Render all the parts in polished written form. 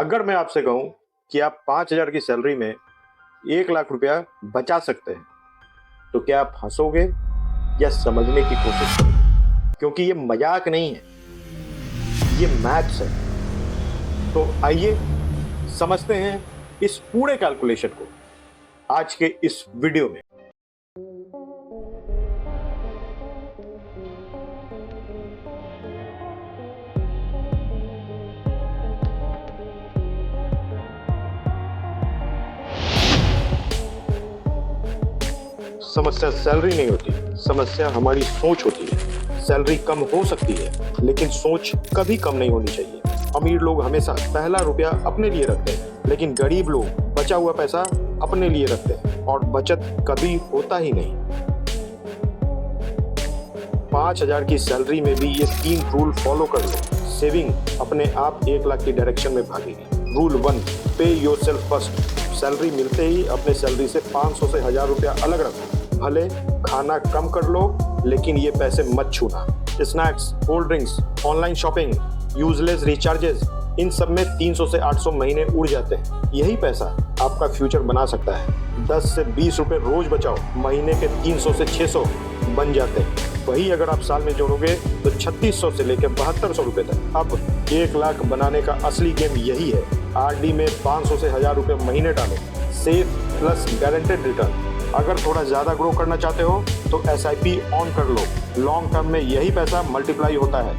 अगर मैं आपसे कहूं कि आप 5,000 की सैलरी में 1,00,000 रुपया बचा सकते हैं, तो क्या आप हंसोगे या समझने की कोशिश करोगे? क्योंकि ये मजाक नहीं है, ये मैथ्स है। तो आइए समझते हैं इस पूरे कैलकुलेशन को आज के इस वीडियो में। समस्या सैलरी नहीं होती, समस्या हमारी सोच होती है। सैलरी कम हो सकती है, लेकिन सोच कभी कम नहीं होनी चाहिए। अमीर लोग हमेशा पहला रुपया अपने लिए रखते हैं, लेकिन गरीब लोग बचा हुआ पैसा अपने लिए रखते हैं और बचत कभी होता ही नहीं। 5,000 की सैलरी में भी ये 3 रूल फॉलो कर लो, सेविंग अपने आप 1,00,000 की डायरेक्शन में भागेगी। रूल 1, पे योरसेल्फ फर्स्ट। सैलरी मिलते ही अपने सैलरी से 500 से 1,000 रुपया अलग रखो। भले खाना कम कर लो, लेकिन ये पैसे मत छूना। Snacks, cold drinks, online shopping, useless recharges, इन सब में 300 से 800 महीने उड़ जाते हैं। यही पैसा आपका फ्यूचर बना सकता है। 10 से 20 रुपए रोज बचाओ, महीने के 300 से 600 बन जाते हैं। वही अगर आप साल में जोड़ोगे तो 3600 से लेकर 7200 रुपए तक। अब 1,00,000 बनाने का असली गेम यही है। आरडी में 500 से 1,000 रुपए महीने डालो, सेफ प्लस गारंटेड रिटर्न। अगर थोड़ा ज्यादा ग्रो करना चाहते हो तो एसआईपी ऑन कर लो। लॉन्ग टर्म में यही पैसा मल्टीप्लाई होता है।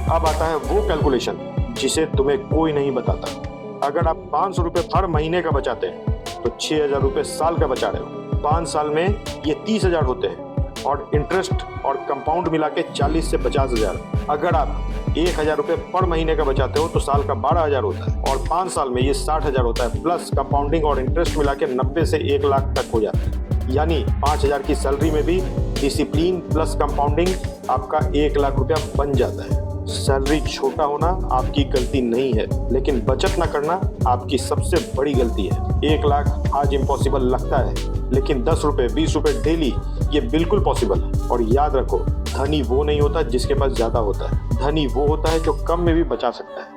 अब आता है वो कैलकुलेशन जिसे तुम्हें कोई नहीं बताता। अगर आप 500 रुपए हर महीने का बचाते हैं तो 6,000 रुपए साल का बचा रहे हो। 5 साल में ये 30,000 होते हैं और इंटरेस्ट और कंपाउंड मिला के 40 से 50,000। अगर आप 1,000 रुपए पर महीने का बचाते हो तो साल का 12,000 होता है और 5 साल में ये 60,000 होता है। प्लस कंपाउंडिंग और इंटरेस्ट मिला के 90 से 1,00,000 तक हो जाता है। यानी 5,000 की सैलरी में भी डिसिप्लिन प्लस कंपाउंडिंग आपका 1,00,000 रुपया बन जाता है। सैलरी छोटा होना आपकी गलती नहीं है, लेकिन बचत न करना आपकी सबसे बड़ी गलती है। 1,00,000 आज इम्पॉसिबल लगता है, लेकिन 10 रुपए 20 रुपए डेली ये बिल्कुल पॉसिबल है। और याद रखो, धनी वो नहीं होता जिसके पास ज्यादा होता है, धनी वो होता है जो कम में भी बचा सकता है।